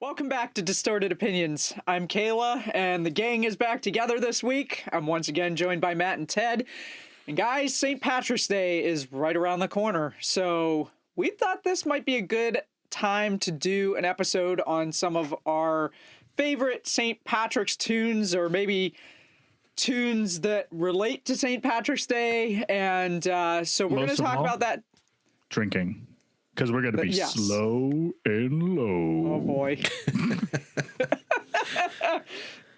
Welcome back to Distorted Opinions. I'm Kayla, and the gang is back together this week. I'm once again joined by Matt and Ted. And guys, St. Patrick's Day is right around the corner, so we thought this might be a good time to do an episode on some of our favorite St. Patrick's tunes, or maybe tunes that relate to St. Patrick's Day. And so we're going to talk about that. Drinking. Because we're going to be slow and low. Oh, boy.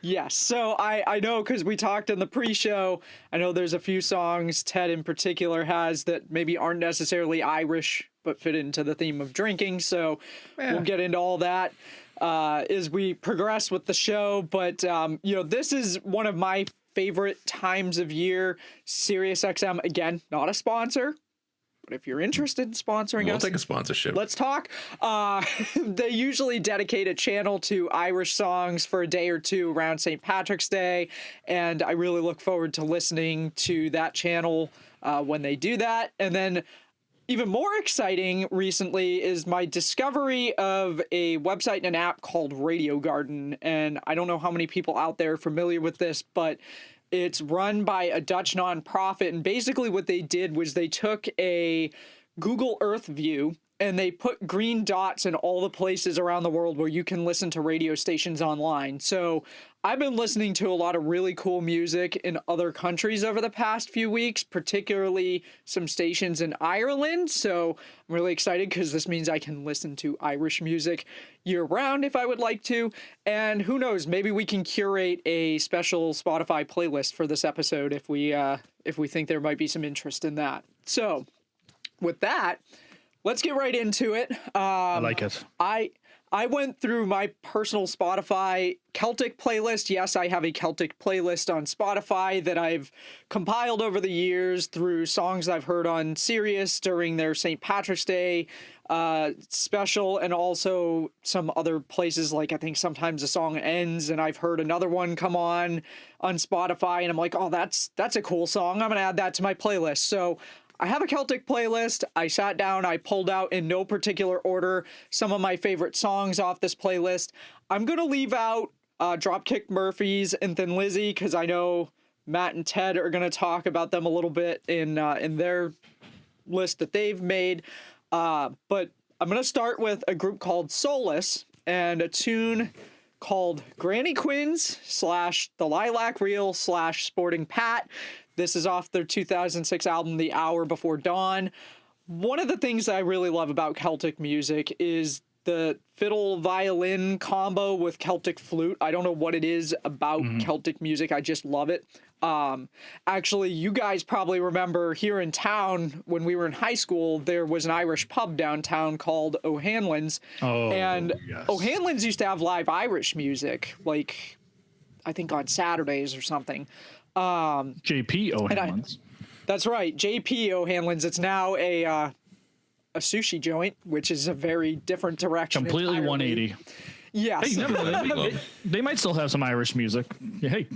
Yes. So I know, because we talked in the pre-show, I know there's a few songs Ted in particular has that maybe aren't necessarily Irish, but fit into the theme of drinking. So we'll get into all that as we progress with the show. But, this is one of my favorite times of year. SiriusXM, again, not a sponsor. But if you're interested in sponsoring us, we'll take a sponsorship. Let's talk. They usually dedicate a channel to Irish songs for a day or two around St. Patrick's Day, and I really look forward to listening to that channel when they do that. And then even more exciting recently is my discovery of a website and an app called Radio Garden. And I don't know how many people out there are familiar with this, but it's run by a Dutch nonprofit, and basically what they did was they took a Google Earth view and they put green dots in all the places around the world where you can listen to radio stations online. So I've been listening to a lot of really cool music in other countries over the past few weeks, particularly some stations in Ireland. So I'm really excited because this means I can listen to Irish music year round if I would like to. And who knows, maybe we can curate a special Spotify playlist for this episode if we think there might be some interest in that. So with that, let's get right into it. I like it. I went through my personal Spotify Celtic playlist. Yes, I have a Celtic playlist on Spotify that I've compiled over the years through songs I've heard on Sirius during their St. Patrick's Day special, and also some other places, like I think sometimes a song ends and I've heard another one come on Spotify and I'm like, oh, that's a cool song. I'm going to add that to my playlist. So I have a Celtic playlist. I sat down, I pulled out in no particular order some of my favorite songs off this playlist. I'm going to leave out Dropkick Murphys and Thin Lizzy because I know Matt and Ted are going to talk about them a little bit in their list that they've made. But I'm going to start with a group called Solace and a tune called Granny Quins / The Lilac Reel / Sporting Pat. This is off their 2006 album, The Hour Before Dawn. One of the things I really love about Celtic music is the fiddle-violin combo with Celtic flute. I don't know what it is about Celtic music. I just love it. Actually, you guys probably remember here in town when we were in high school, there was an Irish pub downtown called O'Hanlon's. Oh, and yes. O'Hanlon's used to have live Irish music, like I think on Saturdays or something. JP O'Hanlon's. That's right, JP O'Hanlon's. It's now a sushi joint, which is a very different direction. Completely entirely. 180. Yes. Hey, they might still have some Irish music. Yeah, hey.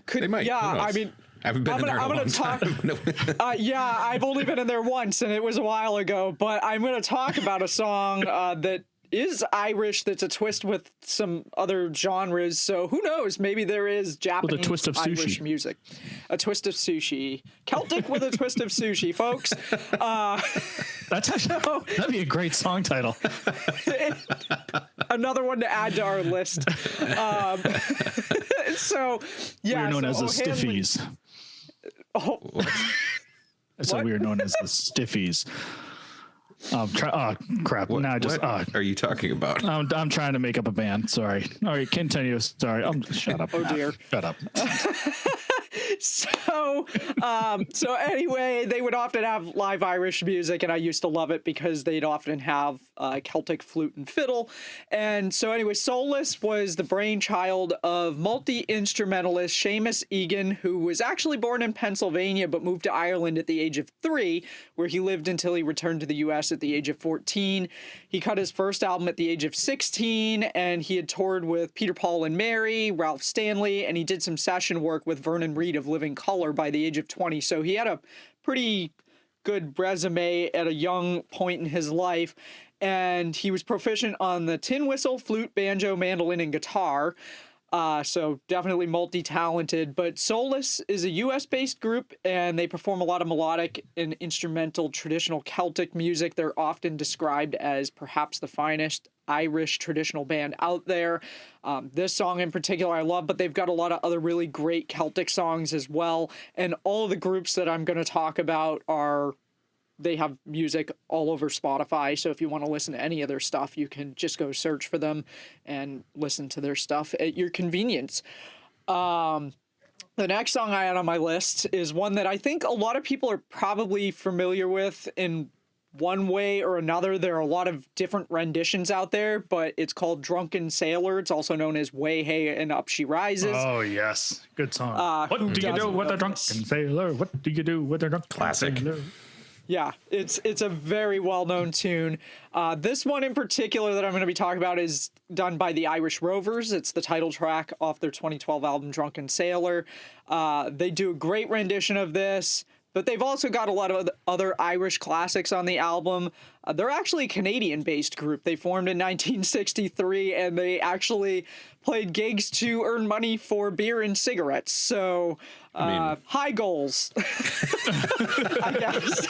Could, They might. yeah, Who knows? I mean, I haven't been in there in a I'm long gonna time. yeah, I've only been in there once, and it was a while ago. But I'm going to talk about a song that is Irish that's a twist with some other genres. So who knows? Maybe there is Japanese twist of Irish sushi. music. A twist of sushi. Celtic with a twist of sushi, folks. That'd be a great song title. Another one to add to our list. So, yeah. We're known as the O'Hanlon- Stiffies. Oh, I said What? we were known as the Stiffies. Crap. What, Now I just. what are you talking about? I'm trying to make up a band. Sorry. All right, continue. Sorry. Shut up. Oh, dear. Shut up. So anyway, they would often have live Irish music, and I used to love it because they'd often have Celtic flute and fiddle. And so anyway, Solace was the brainchild of multi-instrumentalist Seamus Egan, who was actually born in Pennsylvania but moved to Ireland at the age of 3, where he lived until he returned to the U.S. at the age of 14. He cut his first album at the age of 16, and he had toured with Peter, Paul and Mary, Ralph Stanley, and he did some session work with Vernon Reid of Living Colour by the age of 20. So he had a pretty good resume at a young point in his life, and he was proficient on the tin whistle, flute, banjo, mandolin, and guitar. So definitely multi-talented, but Solus is a US-based group, and they perform a lot of melodic and instrumental traditional Celtic music. They're often described as perhaps the finest Irish traditional band out there. This song in particular I love, but they've got a lot of other really great Celtic songs as well. And all of the groups that I'm going to talk about they have music all over Spotify. So if you want to listen to any of their stuff, you can just go search for them and listen to their stuff at your convenience. The next song I had on my list is one that I think a lot of people are probably familiar with in one way or another. There are a lot of different renditions out there, but it's called Drunken Sailor. It's also known as Way Hey and Up She Rises. Oh, yes. Good song. What do you do with a drunken sailor? What do you do with a drunken Classic. sailor? Yeah, it's a very well-known tune. This one in particular that I'm going to be talking about is done by the Irish Rovers. It's the title track off their 2012 album Drunken Sailor. They do a great rendition of this, but they've also got a lot of other Irish classics on the album. They're actually a Canadian-based group. They formed in 1963, and they actually played gigs to earn money for beer and cigarettes. So, high goals, I guess.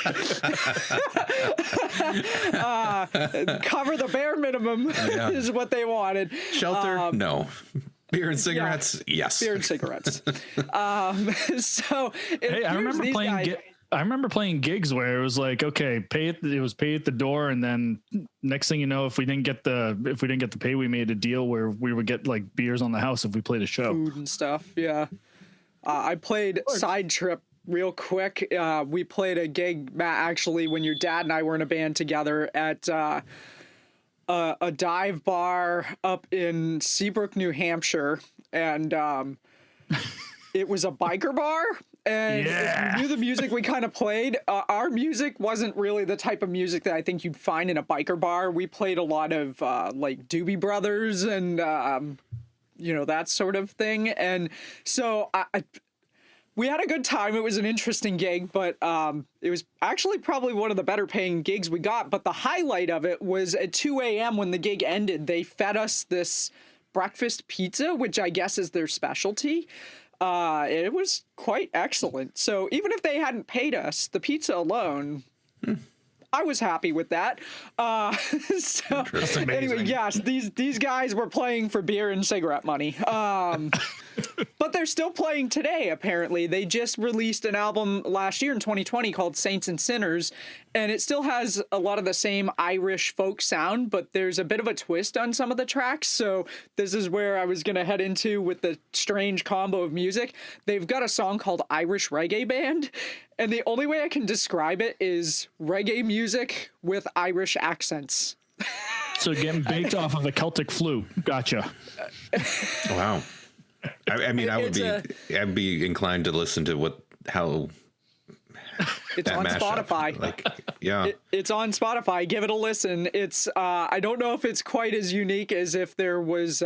Cover the bare minimum is what they wanted. Shelter? No. Beer and cigarettes? Yes. Beer and cigarettes. So Hey, I remember playing gigs where it was like, okay, pay at the door, and then next thing you know, if we didn't get the pay, we made a deal where we would get like beers on the house if we played a show. Food and stuff. Yeah. I played Side Trip real quick. We played a gig, Matt, actually, when your dad and I were in a band together at a dive bar up in Seabrook, New Hampshire, and it was a biker bar. And if you knew the music we kind of played, our music wasn't really the type of music that I think you'd find in a biker bar. We played a lot of like Doobie Brothers and that sort of thing. And so we had a good time. It was an interesting gig, but it was actually probably one of the better paying gigs we got. But the highlight of it was at 2 a.m. when the gig ended, they fed us this breakfast pizza, which I guess is their specialty. It was quite excellent. So even if they hadn't paid us, the pizza alone, I was happy with that. So anyway, yes, these guys were playing for beer and cigarette money. But they're still playing today, apparently. They just released an album last year in 2020 called Saints and Sinners, and it still has a lot of the same Irish folk sound, but there's a bit of a twist on some of the tracks. So this is where I was going to head into with the strange combo of music. They've got a song called Irish Reggae Band, and the only way I can describe it is reggae music with Irish accents. So getting baked off of a Celtic flute. Gotcha. Wow. I mean, I'd be inclined to listen to how it's on Spotify. Like, yeah, it's on Spotify. Give it a listen. It's I don't know if it's quite as unique as if there was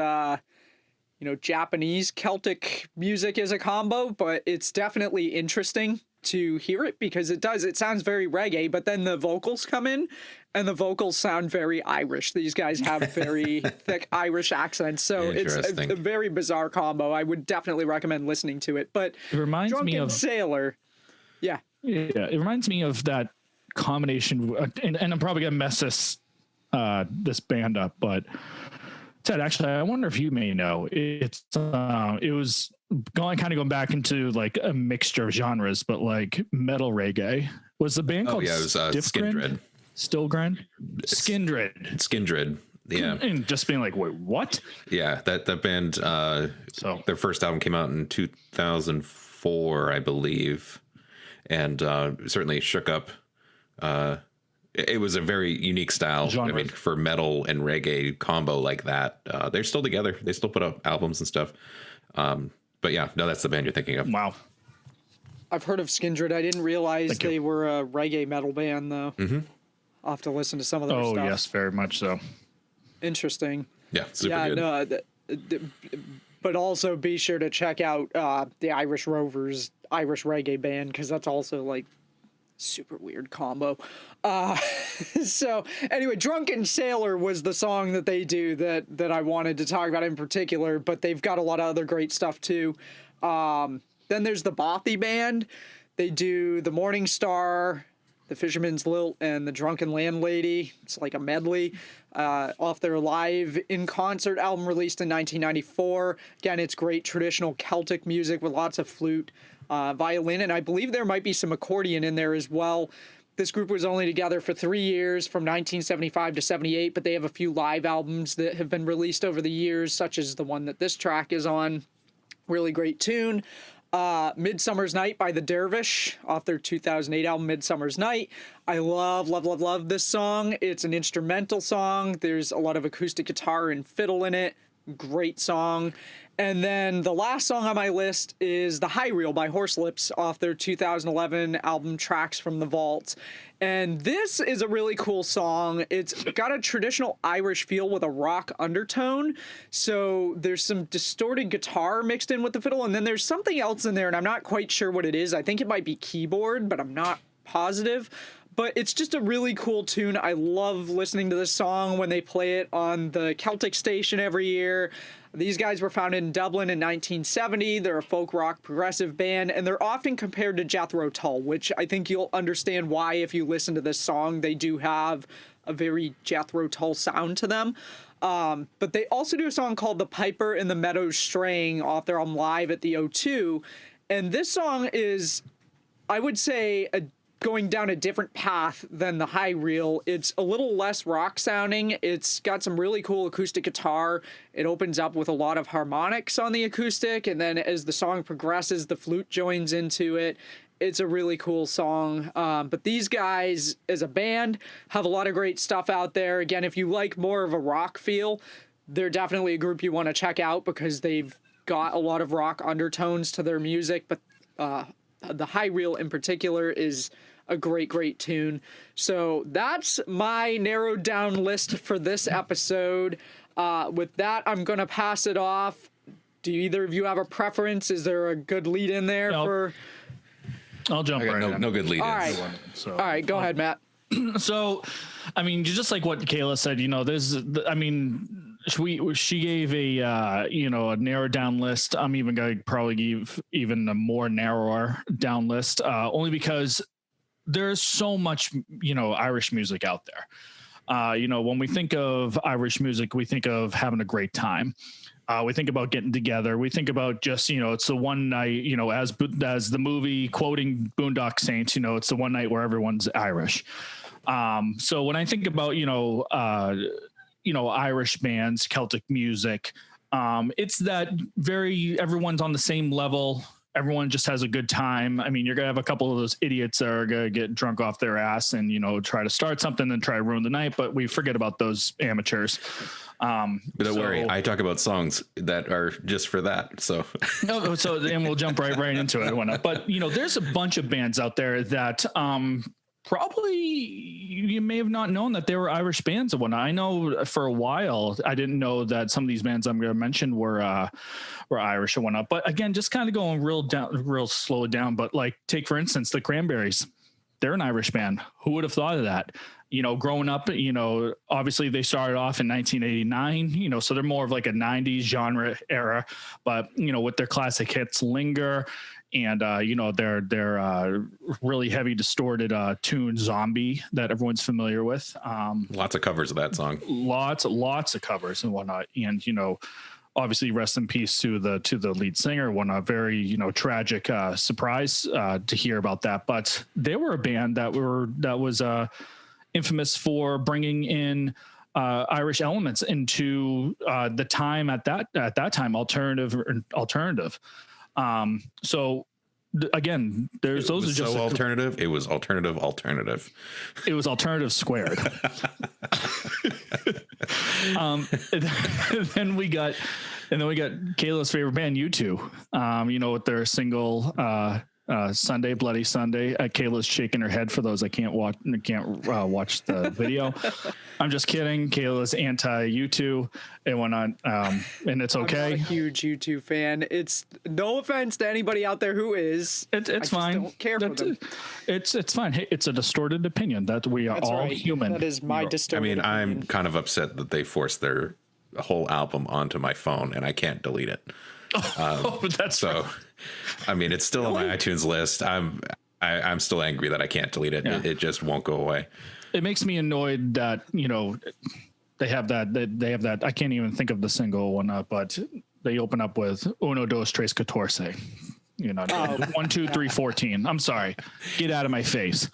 Japanese Celtic music as a combo, but it's definitely interesting to hear it because it sounds very reggae, but then the vocals come in and the vocals sound very Irish. These guys have very thick Irish accents, so it's a very bizarre combo. I would definitely recommend listening to it. But it reminds me of Sailor. Yeah, it reminds me of that combination, and I'm probably gonna mess this band up, but Ted, actually, I wonder if you may know. It was going back into like a mixture of genres, but like metal reggae. Was the band called? Yeah, it was Skindred. Skindred. Skindred. Yeah. And just being like, wait, what? Yeah, that band. Their first album came out in 2004, I believe, and certainly shook up. It was a very unique style. Genre. I mean, for metal and reggae combo like that. They're still together. They still put out albums and stuff. But yeah, no, that's the band you're thinking of. Wow. I've heard of Skindred. I didn't realize they were a reggae metal band, though. Mm-hmm. I'll have to listen to some of their stuff. Oh, yes, very much so. Interesting. Yeah, super good. No, but also be sure to check out the Irish Rovers Irish Reggae Band, because that's also like super weird combo. So anyway, Drunken Sailor was the song that they do that I wanted to talk about in particular, but they've got a lot of other great stuff too. Then there's the Bothy Band. They do The Morning Star, The Fisherman's Lilt, and The Drunken Landlady. It's like a medley off their live in concert album released in 1994. Again, it's great traditional Celtic music with lots of flute, violin, and I believe there might be some accordion in there as well. This group was only together for 3 years, from 1975 to 78, but they have a few live albums that have been released over the years, such as the one that this track is on. Really great tune. Midsummer's Night by the Dervish off their 2008 album Midsummer's Night. I love this song. It's an instrumental song. There's a lot of acoustic guitar and fiddle in it. Great song. And then the last song on my list is The High Reel by Horselips off their 2011 album Tracks from the Vault. And this is a really cool song. It's got a traditional Irish feel with a rock undertone. So there's some distorted guitar mixed in with the fiddle, and then there's something else in there, and I'm not quite sure what it is. I think it might be keyboard, but I'm not positive. But it's just a really cool tune. I love listening to this song when they play it on the Celtic Station every year. These guys were founded in Dublin in 1970. They're a folk rock progressive band, and they're often compared to Jethro Tull, which I think you'll understand why if you listen to this song. They do have a very Jethro Tull sound to them. But they also do a song called The Piper in the Meadows Straying off their album Live at the O2. And this song is, I would say, going down a different path than the High Reel. It's a little less rock sounding. It's got some really cool acoustic guitar. It opens up with a lot of harmonics on the acoustic, and then as the song progresses, the flute joins into it. It's a really cool song. But these guys, as a band, have a lot of great stuff out there. Again, if you like more of a rock feel, they're definitely a group you want to check out because they've got a lot of rock undertones to their music. But the High Reel in particular is a great tune. So that's my narrowed down list for this episode. With that, I'm going to pass it off. Do either of you have a preference? Is there a good lead in there for... I'll jump right in. No good lead in. All right, go ahead, Matt. So, I mean, just like what Kayla said, she gave a a narrowed down list. I'm even going to probably give even a more narrower down list, only because there's so much, Irish music out there. When we think of Irish music, we think of having a great time. We think about getting together. We think about just, it's the one night, as the movie quoting Boondock Saints, it's the one night where everyone's Irish. So when I think about, Irish bands, Celtic music, it's that everyone's on the same level. Everyone just has a good time. I mean, you're going to have a couple of those idiots that are going to get drunk off their ass and, try to start something and try to ruin the night. But we forget about those amateurs. But don't worry, I talk about songs that are just for that. So, and we'll jump right into it. Whatnot. But, there's a bunch of bands out there that probably you may have not known that they were Irish bands and whatnot. I know for a while, I didn't know that some of these bands I'm going to mention were Irish and whatnot. But again, just kind of going real slow down. But like, take for instance, the Cranberries. They're an Irish band. Who would have thought of that? Growing up, obviously they started off in 1989, so they're more of like a 90s genre era, but, with their classic hits Linger and, their really heavy distorted tune Zombie that everyone's familiar with. Lots of covers of that song. Lots of covers and whatnot. And, obviously rest in peace to the lead singer. One a very tragic surprise to hear about that. But they were a band that was infamous for bringing in Irish elements into the time at that time alternative. So again, there's those are just alternative. It was alternative. It was alternative squared. Then we got Kayla's favorite band, U2. With their single Sunday, Bloody Sunday. Kayla's shaking her head for those that can't watch the video. I'm just kidding. Kayla's anti U2 and whatnot, and it's okay. I'm not a huge U2 fan. It's no offense to anybody out there who is. It's fine. Don't care for them. It's fine. Hey, it's a distorted opinion that we are all human. That is my distorted. I mean, I'm kind of upset that they forced their whole album onto my phone and I can't delete it. That's so. Right. I mean, it's still on my iTunes list. I'm still angry that I can't delete it. Yeah. It just won't go away. It makes me annoyed that they have that. I can't even think of the single one, but they open up with Uno, dos, tres, catorce. 1, 2, 3, 14. I'm sorry. Get out of my face.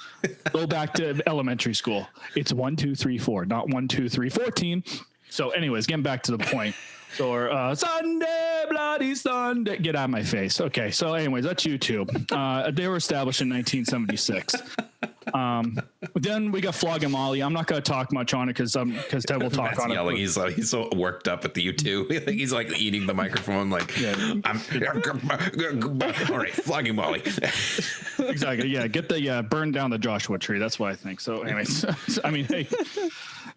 Go back to elementary school. It's 1, 2, 3, 4, not 1, 2, 3, 14. So, anyways, getting back to the point. So, Sunday, Bloody Sunday. Get out of my face. Okay. So, anyways, that's U2. They were established in 1976. Then we got Flogging Molly. I'm not going to talk much on it because Ted will talk on yelling. it. He's so worked up at the U2. He's like eating the microphone. Like, all right, Flogging Molly. Exactly. Yeah. Get the burn down the Joshua tree. That's what I think. So, anyways, I mean, hey.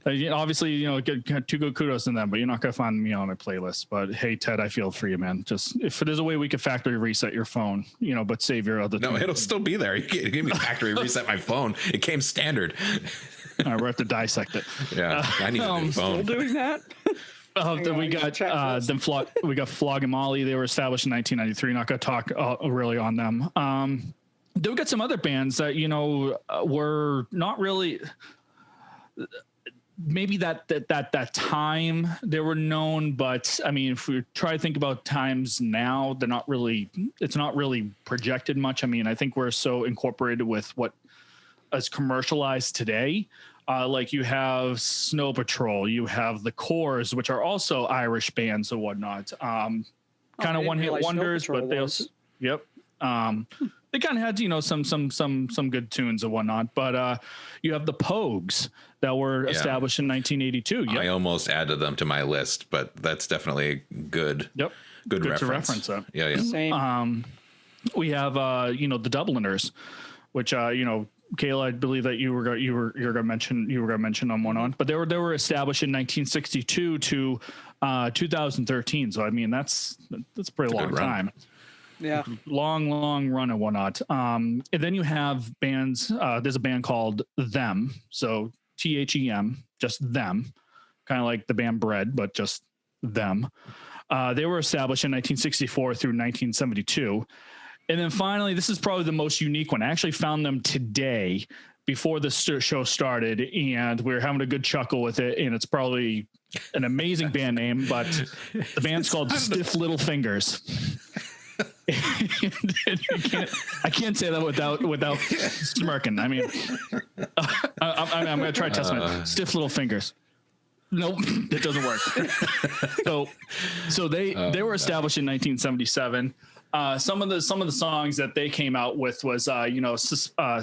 Obviously, get two good kudos in them, but you're not going to find me on my playlist. But hey, Ted, I feel for you, man. Just if there's a way we could factory reset your phone, but save your other. No, it'll still be there. You can't me factory reset my phone. It came standard. All right, we'll have to dissect it. Yeah, I need a new phone. Still doing that? Then we got Flog and Molly. They were established in 1993. Not going to talk really on them. Then we got some other bands that were not really. Maybe that time they were known, but I mean, if we try to think about times now, it's not really projected much. I mean, I think we're so incorporated with what is commercialized today. Like you have Snow Patrol, you have the Corrs, which are also Irish bands and whatnot. Kind of one hit wonders, but they also, yep. They kind of had, some good tunes and whatnot, but you have the Pogues that were established in 1982. Yep. I almost added them to my list, but that's definitely good. Yep. Good reference. To reference that. Yeah. Same. We have, the Dubliners, which, Kayla, I believe that you were going to mention them one on, but they were established in 1962 to 2013. So I mean, that's a pretty long time. Yeah. Long run and whatnot. And then you have bands. There's a band called Them. So THEM, just Them, kind of like the band Bread, but just Them. They were established in 1964 through 1972. And then finally, this is probably the most unique one. I actually found them today before the show started, and we were having a good chuckle with it. And it's probably an amazing band name, but the band's called Stiff Little Fingers. I can't say that without smirking. I mean, I'm going to try to test my Stiff Little Fingers. Nope, it doesn't work. So they were established in 1977. Some of the songs that they came out with was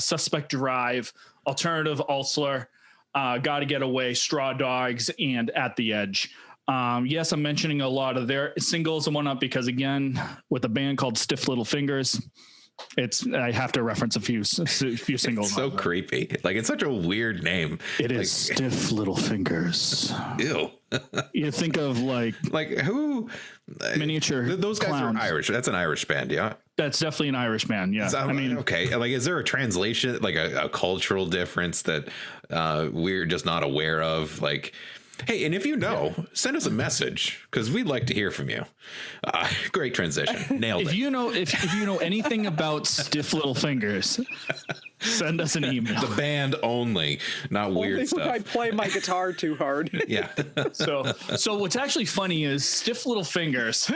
Suspect Drive, Alternative Ulcer, Gotta Get Away, Straw Dogs, and At the Edge. Yes, I'm mentioning a lot of their singles and whatnot because, again, with a band called Stiff Little Fingers, I have to reference a few singles. It's so creepy. Like, it's such a weird name. It is Stiff Little Fingers. Ew. You think of like who? Miniature. Those guys clowns. are Irish. That's an Irish band, yeah. That's definitely an Irish band. Yeah. I mean, okay. Like, is there a translation, like a cultural difference that we're just not aware of? Like, hey, and if you know, send us a message because we'd like to hear from you. Great transition. Nailed it. If you know anything about Stiff Little Fingers, send us an email. The band only, not weird stuff. I play my guitar too hard. Yeah. So what's actually funny is Stiff Little Fingers.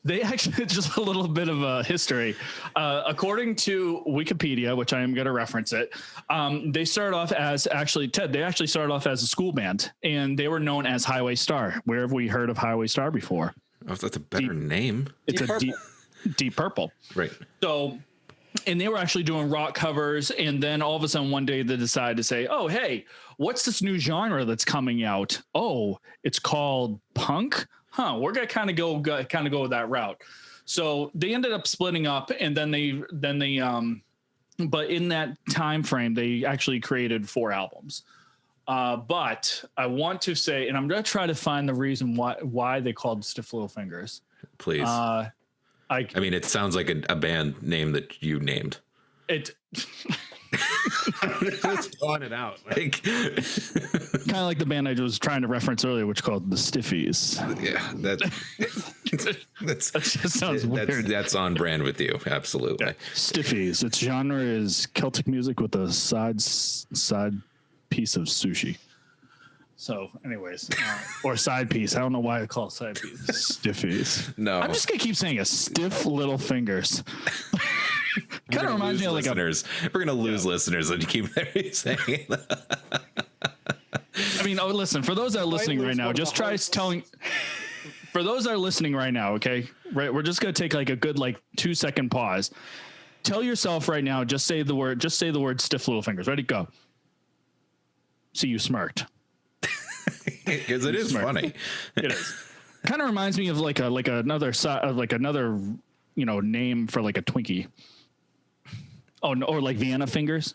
They actually, just a little bit of a history. According to Wikipedia, which I am going to reference it, they started off as they started off as a school band, and they were known as Highway Star. Where have we heard of Highway Star before? Oh, that's a better name. It's Deep Purple. Right. So, and they were actually doing rock covers, and then all of a sudden one day they decided to say, oh, hey, what's this new genre that's coming out? Oh, it's called punk. We're going to kind of go with that route. So they ended up splitting up, and then they but in that time frame, they actually created 4 albums. But I want to say, and I'm going to try to find the reason why they called Stiff Little Fingers. Please. I mean, it sounds like a band name that you named. It just throwing it out. Like kind of like the band I was trying to reference earlier, which called the Stiffies. Yeah, that just sounds weird. That's on brand with you. Absolutely. Yeah. Stiffies. Its genre is Celtic music with a side piece of sushi. So, anyways, or side piece. I don't know why I call it side piece. Stiffies. No, I'm just gonna keep saying a stiff little fingers. Kind of reminds me of like listeners. We're gonna lose listeners that you keep saying. I mean, listen. For those that are listening right now, just try telling. For those that are listening right now, okay, right, we're just gonna take like a good 2-second pause. Tell yourself right now. Just say the word. Just say the word stiff little fingers. Ready? Go. See, you smirked. Because it is funny. It is. Kind of reminds me of another name for like a Twinkie. Oh, no, or like Vienna fingers.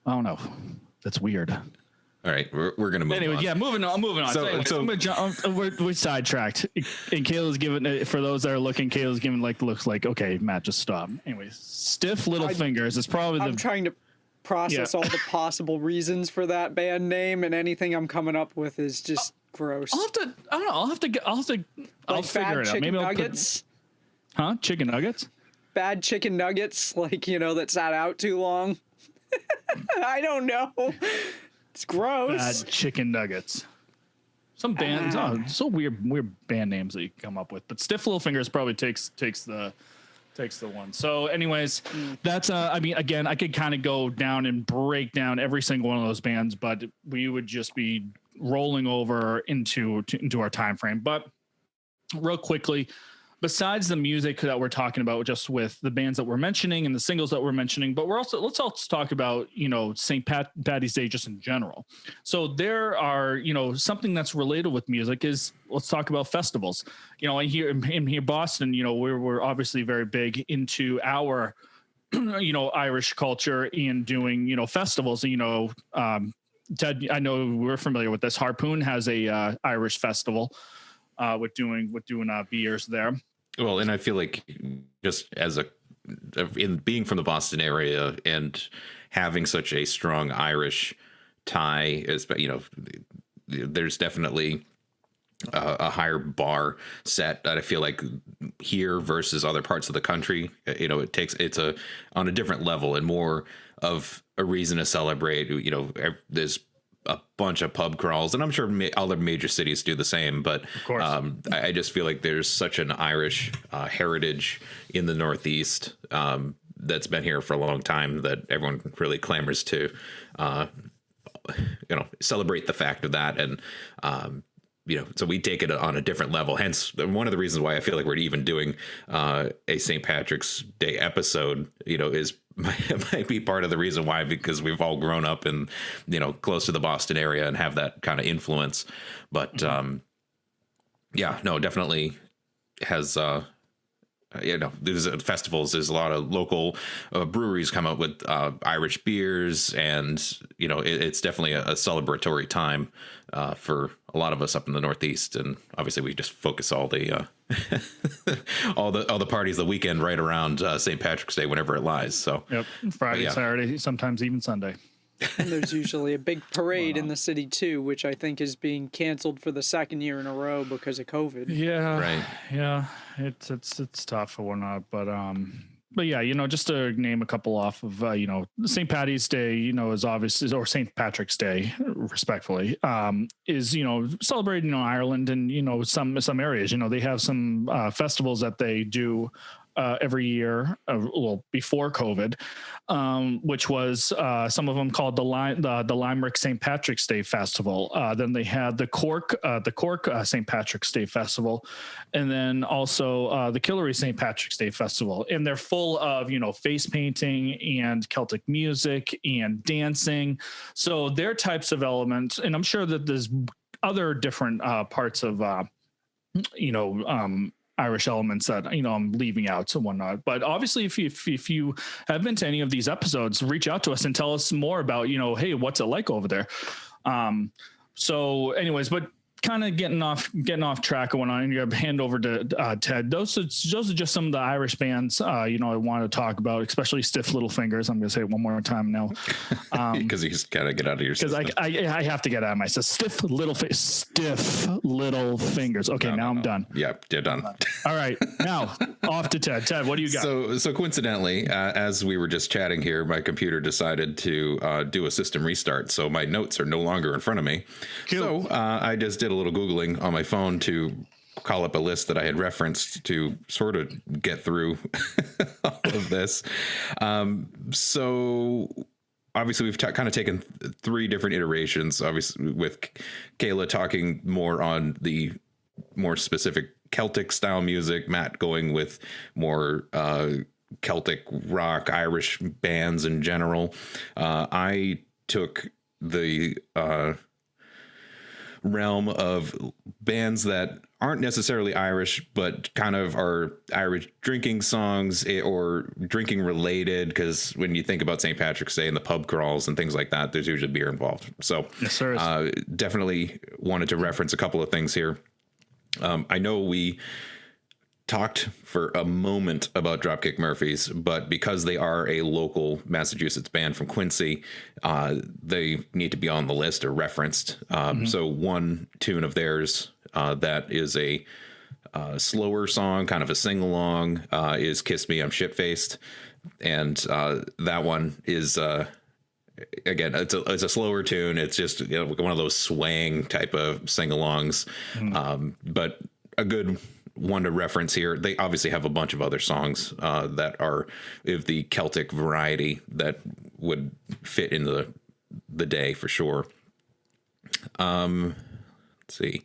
I don't know. That's weird. All right, we're gonna move. Anyway, on. Yeah, moving on. So we're sidetracked, and Kayla's giving, for those that are looking, Kayla's giving looks like, okay, Matt, just stop. Anyways, stiff little fingers is probably I'm trying to process all the possible reasons for that band name, and anything I'm coming up with is just gross. I'll have to figure it out. Maybe nuggets. Chicken nuggets? Bad chicken nuggets, that sat out too long. I don't know. It's gross. Bad chicken nuggets. Some bands, so weird band names that you come up with. But Stiff Little Fingers probably takes the one. So anyways, that's I mean, again, I could kind of go down and break down every single one of those bands, but we would just be rolling over into our time frame. But real quickly, besides the music that we're talking about, just with the bands that we're mentioning and the singles that we're mentioning, but let's also talk about, St. Patty's Day just in general. So there are, something that's related with music is, let's talk about festivals. Here in Boston, we're obviously very big into our, Irish culture and doing, festivals. Ted, I know we're familiar with this. Harpoon has a Irish festival with doing beers there. Well, and I feel like just in being from the Boston area and having such a strong Irish tie, there's definitely a higher bar set that I feel like here versus other parts of the country. It's on a different level and more of a reason to celebrate. There's a bunch of pub crawls, and I'm sure other major cities do the same, but of course. I just feel like there's such an Irish heritage in the Northeast that's been here for a long time that everyone really clamors to celebrate the fact of that. And so we take it on a different level. Hence, one of the reasons why I feel like we're even doing a St. Patrick's Day episode, is might be part of the reason why, because we've all grown up in, close to the Boston area and have that kind of influence. But definitely has, there's festivals. There's a lot of local breweries come up with Irish beers, and it's definitely a celebratory time for a lot of us up in the Northeast. And obviously, we just focus all the all the parties the weekend right around St. Patrick's Day whenever it lies. So yep, Friday, Saturday, sometimes even Sunday. And there's usually a big parade in the city too, which I think is being canceled for the second year in a row because of COVID. Yeah, right. Yeah, it's tough or whatnot, but yeah, just to name a couple off of, St. Patty's Day, is obviously, or St. Patrick's Day, respectfully, is, celebrated, Ireland and, some areas, they have some festivals that they do every year, before COVID, which was some of them called the Limerick St. Patrick's Day Festival. Then they had the Cork St. Patrick's Day Festival, and then also the Killary St. Patrick's Day Festival. And they're full of face painting and Celtic music and dancing. So their types of elements, and I'm sure that there's other different parts of Irish elements that, you know, I'm leaving out and whatnot. But obviously, if you have been to any of these episodes, reach out to us and tell us more about, you know, hey, what's it like over there? So anyways, but kind of getting off track and whatnot, and you hand over to Ted. Those are just some of the Irish bands, you know, I want to talk about, especially Stiff Little Fingers. I'm going to say it one more time now. Because you just got to get out of your system. Because I have to get out of my system. Stiff Little Fingers. Okay, now I'm done. Yep, you're done. All right, now off to Ted. Ted, what do you got? So coincidentally, as we were just chatting here, my computer decided to do a system restart. So my notes are no longer in front of me. Cool. So I just did a little Googling on my phone to call up a list that I had referenced to sort of get through all of this. So obviously we've kind of taken 3 different iterations, obviously with Kayla talking more on the more specific Celtic style music, Matt going with more Celtic rock, Irish bands in general. I took the realm of bands that aren't necessarily Irish, but kind of are Irish drinking songs or drinking related. Because when you think about St. Patrick's Day and the pub crawls and things like that, there's usually beer involved. So yes, sir. Definitely wanted to reference a couple of things here. I know we talked for a moment about Dropkick Murphys, but because they are a local Massachusetts band from Quincy, they need to be on the list or referenced. So one tune of theirs that is a slower song, kind of a sing-along, is Kiss Me, I'm Shit-Faced. And that one is... again, it's a slower tune. It's just, you know, one of those swaying type of sing-alongs, but a good one to reference here. They obviously have a bunch of other songs that are of the Celtic variety that would fit into the day for sure. Let's see.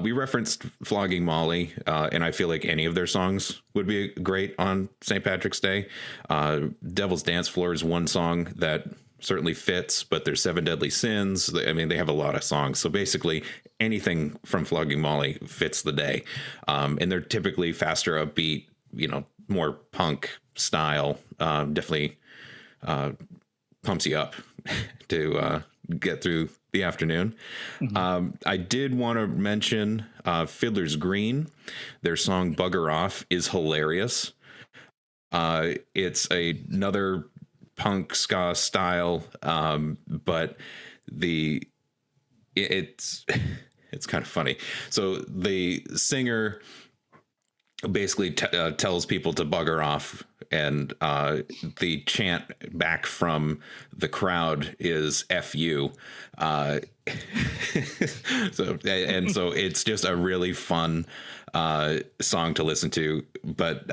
We referenced Flogging Molly, and I feel like any of their songs would be great on St. Patrick's Day. Devil's Dance Floor is one song that certainly fits, but there's 7 Deadly Sins. I mean, they have a lot of songs. So basically anything from Flogging Molly fits the day. And they're typically faster, upbeat, you know, more punk style. Definitely pumps you up to get through the afternoon. I did want to mention Fiddler's Green. Their song Bugger Off is hilarious. It's another punk ska style, but it's kind of funny. So the singer basically tells people to bugger off, and the chant back from the crowd is "F you." So it's just a really fun song to listen to, but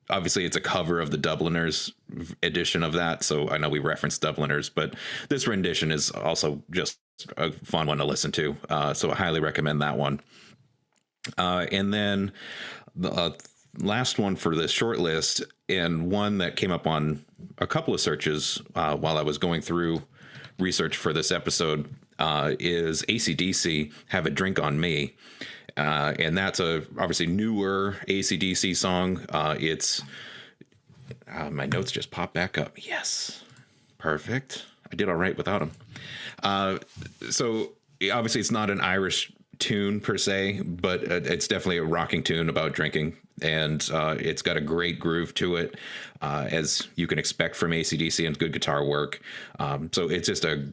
obviously it's a cover of the Dubliners edition of that. So I know we referenced Dubliners, but this rendition is also just a fun one to listen to. So I highly recommend that one. And then the last one for this short list, and one that came up on a couple of searches while I was going through research for this episode, is AC/DC Have a Drink on Me. And that's a obviously newer AC/DC song. It's my notes just popped back up. Yes, perfect. I did all right without them. So obviously it's not an Irish tune per se, but it's definitely a rocking tune about drinking, and it's got a great groove to it, as you can expect from AC/DC, and good guitar work. So it's just a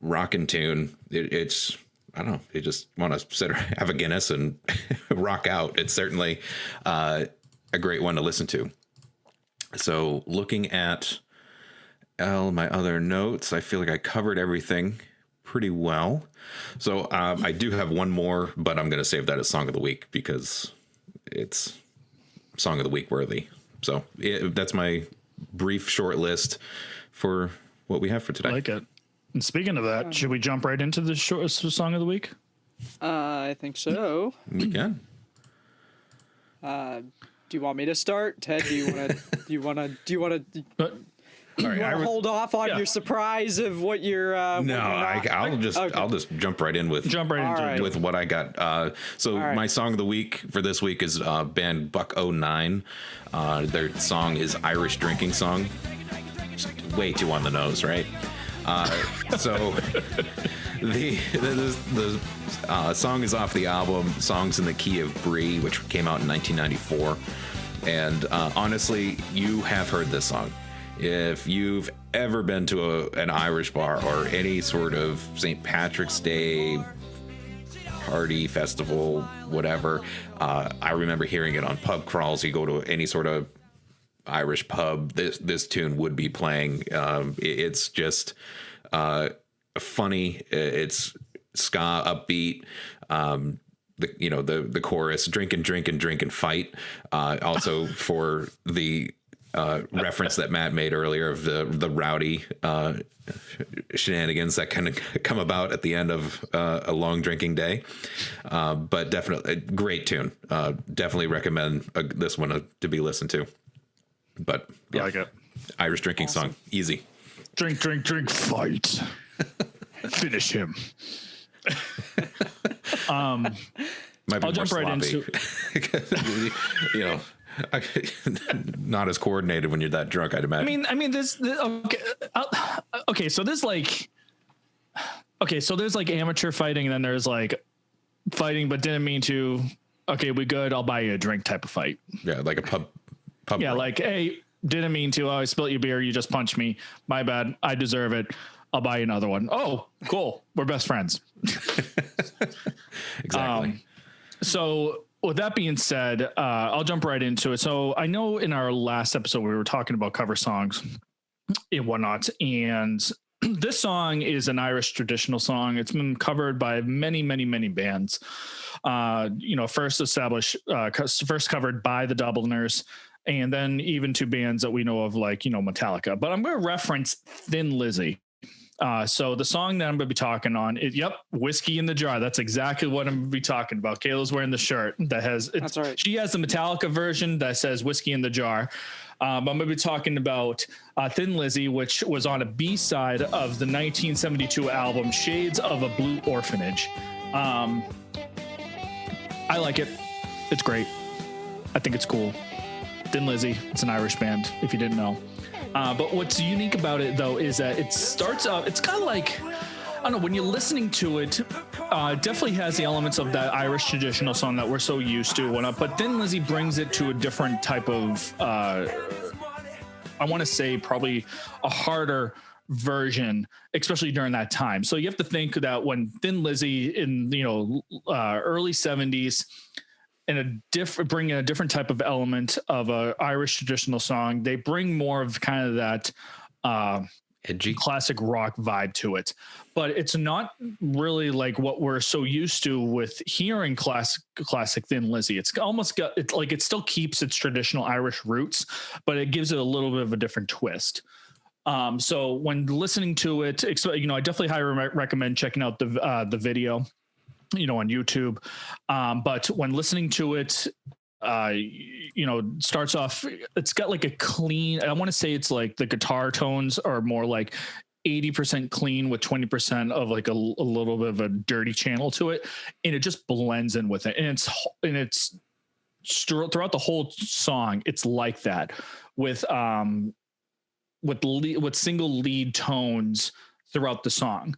rocking tune. It's I don't know. You just want to have a Guinness and rock out. It's certainly a great one to listen to. So looking at my other notes, I feel like I covered everything pretty well. So I do have one more, but I'm going to save that as Song of the Week because it's Song of the Week worthy. So that's my brief short list for what we have for today. I like it. And speaking of that, should we jump right into the short Song of the Week? I think so. We can. Do you want me to start, Ted? Do you want to? All right, You want to hold off on your surprise of what you're. No, I'll just jump right in with with what I got. My song of the week for this week is band Buck O9. Their song is Irish Drinking Song. Way too on the nose, right? So the song is off the album Songs in the Key of Brie, which came out in 1994. And honestly, you have heard this song. If you've ever been to an Irish bar or any sort of St. Patrick's Day party, festival, whatever, I remember hearing it on pub crawls. You go to any sort of Irish pub, this tune would be playing. It's just funny. It's ska upbeat. The chorus, drink and fight. Also for the reference that Matt made earlier of the rowdy shenanigans that kind of come about at the end of a long drinking day. But definitely a great tune. Definitely recommend this one to be listened to. But yeah, like it. Irish Drinking Song, easy. Drink, fight. Finish him. Might be I'll jump right into not as coordinated when you're that drunk, I'd imagine. I mean this okay, so there's like amateur fighting, and then there's like fighting but didn't mean to. Okay, we good, I'll buy you a drink type of fight. Yeah, like a pub yeah, brawl. like, hey, didn't mean to. Oh, I spilled your beer, you just punched me. My bad. I deserve it. I'll buy you another one. Oh, cool. We're best friends. Exactly. So with that being said, I'll jump right into it. So I know in our last episode, we were talking about cover songs and whatnot. And this song is an Irish traditional song. It's been covered by many, many, many bands. First covered by the Dubliners, and then even to bands that we know of, like, Metallica. But I'm going to reference Thin Lizzy. So the song that I'm going to be talking on is, Whiskey in the Jar. That's exactly what I'm going to be talking about. Kayla's wearing the shirt that has, that's right. She has the Metallica version that says Whiskey in the Jar. I'm going to be talking about Thin Lizzy, which was on a B-side of the 1972 album Shades of a Blue Orphanage. I like it. It's great. I think it's cool. Thin Lizzy, it's an Irish band, if you didn't know. But what's unique about it, though, is that it starts up, it's kind of like, I don't know, when you're listening to it, it definitely has the elements of that Irish traditional song that we're so used to. But Thin Lizzy brings it to a different type of, I want to say probably a harder version, especially during that time. So you have to think that when Thin Lizzy in, early 70s, and bringing a different type of element of a Irish traditional song, they bring more of kind of that edgy classic rock vibe to it. But it's not really like what we're so used to with hearing classic Thin Lizzy. It's almost it still keeps its traditional Irish roots, but it gives it a little bit of a different twist. So when listening to it, I definitely highly recommend checking out the video, on YouTube. But when listening to it, starts off, it's got like a clean, I want to say it's like the guitar tones are more like 80% clean with 20% of like a little bit of a dirty channel to it. And it just blends in with it. And it's throughout the whole song, it's like that with single lead tones throughout the song.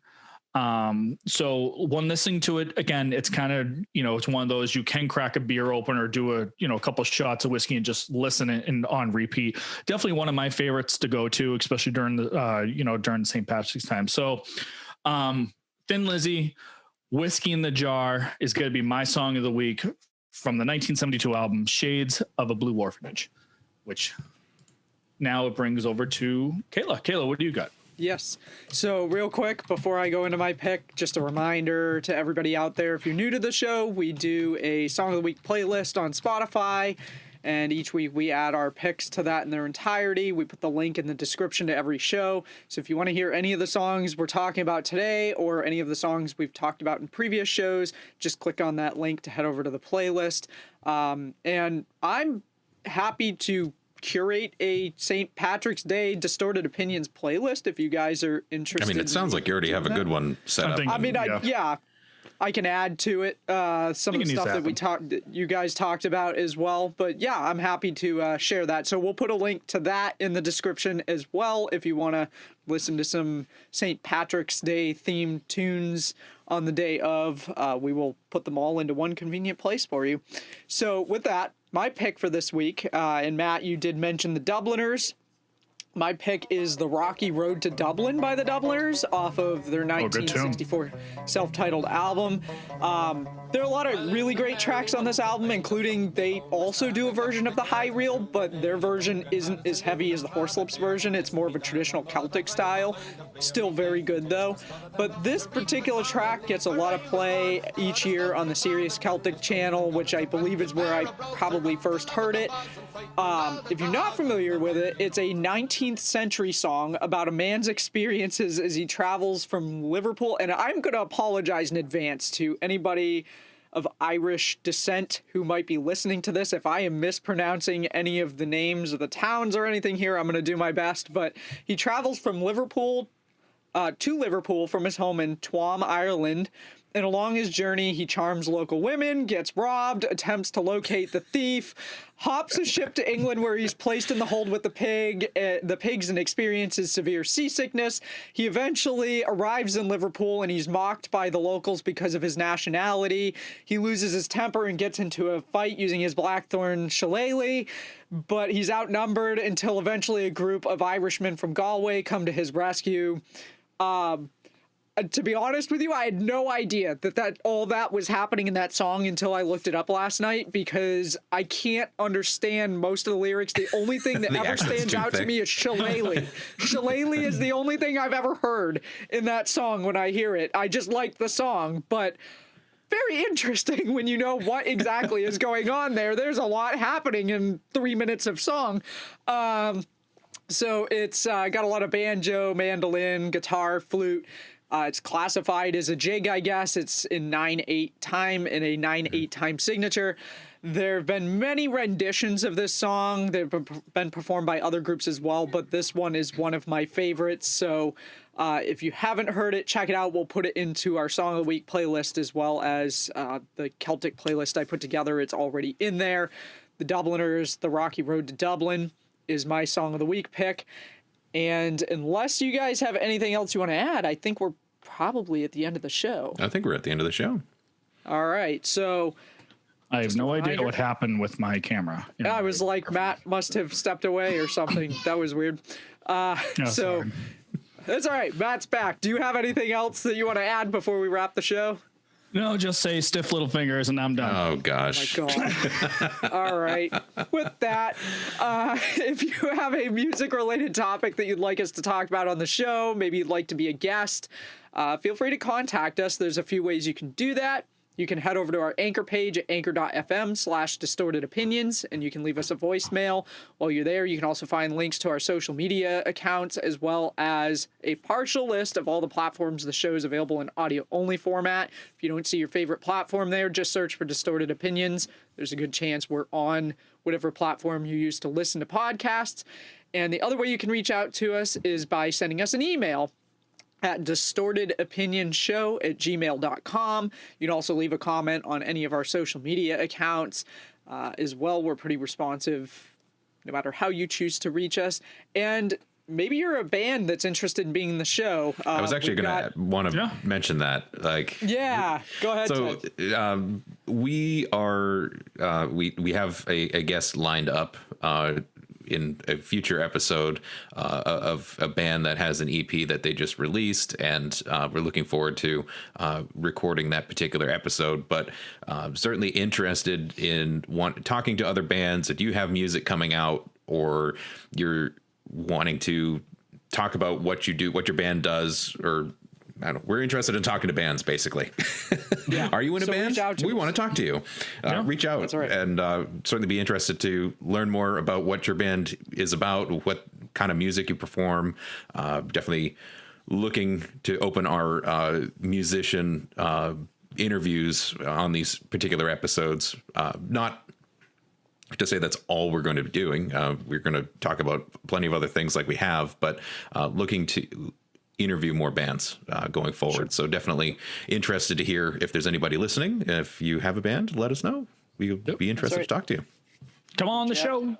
So when listening to it again, it's kind of, it's one of those, you can crack a beer open or do a couple shots of whiskey and just listen and on repeat. Definitely one of my favorites to go to, especially during the, during St. Patrick's time. So, Thin Lizzy, Whiskey in the Jar is going to be my song of the week from the 1972 album, Shades of a Blue Orphanage, which now it brings over to Kayla. Kayla, what do you got? Yes. So real quick, before I go into my pick, just a reminder to everybody out there, if you're new to the show, we do a Song of the Week playlist on Spotify, and each week we add our picks to that in their entirety. We put the link in the description to every show. So if you want to hear any of the songs we're talking about today or any of the songs we've talked about in previous shows, just click on that link to head over to the playlist. And I'm happy to curate a St. Patrick's Day Distorted Opinions playlist if you guys are interested. I mean, it sounds like you already have a good one set up. Something- I mean, I can add to it some of the can use stuff that that. you guys talked about as well. But yeah, I'm happy to share that. So we'll put a link to that in the description as well if you want to listen to some St. Patrick's Day themed tunes on the day of. We will put them all into one convenient place for you. So with that, my pick for this week, and Matt, you did mention the Dubliners. My pick is The Rocky Road to Dublin by the Dubliners off of their good tune. 1964 self-titled album. There are a lot of really great tracks on this album, including they also do a version of the high reel, but their version isn't as heavy as the Horselips version. It's more of a traditional Celtic style. Still very good though. But this particular track gets a lot of play each year on the Sirius Celtic channel, which I believe is where I probably first heard it. If you're not familiar with it, it's a 19th century song about a man's experiences as he travels from Liverpool. And I'm going to apologize in advance to anybody of Irish descent who might be listening to this. If I am mispronouncing any of the names of the towns or anything here, I'm going to do my best. But he travels from Liverpool to Liverpool from his home in Tuam, Ireland. And along his journey, he charms local women, gets robbed, attempts to locate the thief, hops a ship to England where he's placed in the hold with the pigs and experiences severe seasickness. He eventually arrives in Liverpool and he's mocked by the locals because of his nationality. He loses his temper and gets into a fight using his blackthorn shillelagh, but he's outnumbered until eventually a group of Irishmen from Galway come to his rescue. To be honest with you, I had no idea that all that was happening in that song until I looked it up last night, because I can't understand most of the lyrics. The only thing that ever stands out to me is shillelagh. Shillelagh is the only thing I've ever heard in that song when I hear it. I just like the song, but very interesting when you know what exactly is going on there. There's a lot happening in 3 minutes of song. So it's got a lot of banjo, mandolin, guitar, flute. It's classified as a jig, I guess. It's in 9/8 time in a 9/8 time signature. There have been many renditions of this song. They've been performed by other groups as well, but this one is one of my favorites. So if you haven't heard it, check it out. We'll put it into our Song of the Week playlist as well as the Celtic playlist I put together. It's already in there. The Dubliners, The Rocky Road to Dublin is my Song of the Week pick. And unless you guys have anything else you want to add, I think we're probably at the end of the show. I think we're at the end of the show. All right. So I have no idea what happened with my camera. I was like, Matt must have stepped away or something. That was weird. So that's all right. Matt's back. Do you have anything else that you want to add before we wrap the show? No, just say stiff little fingers and I'm done. Oh, gosh. Oh my God. All right. With that, if you have a music-related topic that you'd like us to talk about on the show, maybe you'd like to be a guest, feel free to contact us. There's a few ways you can do that. You can head over to our Anchor page at anchor.fm/distortedopinions, and you can leave us a voicemail. While you're there, you can also find links to our social media accounts, as well as a partial list of all the platforms the show is available in audio-only format. If you don't see your favorite platform there, just search for Distorted Opinions. There's a good chance we're on whatever platform you use to listen to podcasts. And the other way you can reach out to us is by sending us an email at distortedopinionshow@gmail.com. You can also leave a comment on any of our social media accounts as well. We're pretty responsive no matter how you choose to reach us. And maybe you're a band that's interested in being in the show. I was actually going to want to mention that. Yeah, go ahead. So we are we have a guest lined up in a future episode of a band that has an EP that they just released, and we're looking forward to recording that particular episode. But certainly interested in talking to other bands. If you have music coming out, or you're wanting to talk about what you do, what your band does, or we're interested in talking to bands, basically. Yeah. Are you in a band? We want to talk to you. Reach out. That's right. And certainly be interested to learn more about what your band is about, what kind of music you perform. Definitely looking to open our musician interviews on these particular episodes. Not to say that's all we're going to be doing. We're going to talk about plenty of other things like we have, but looking to interview more bands going forward. Sure. So definitely interested to hear if there's anybody listening. If you have a band, let us know. We'll be interested to talk to you. Come on the show.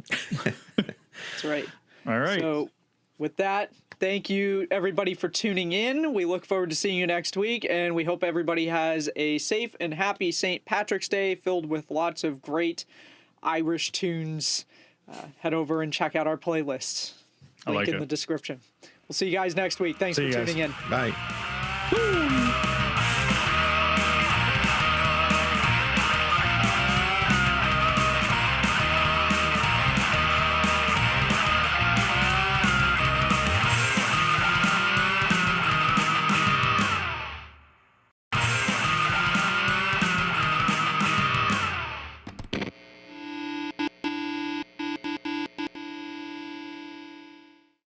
That's right. All right. So with that, thank you everybody for tuning in. We look forward to seeing you next week, and we hope everybody has a safe and happy St. Patrick's Day filled with lots of great Irish tunes. Head over and check out our playlists. Link in the description. We'll see you guys next week. Thanks for tuning in. Bye. Woo!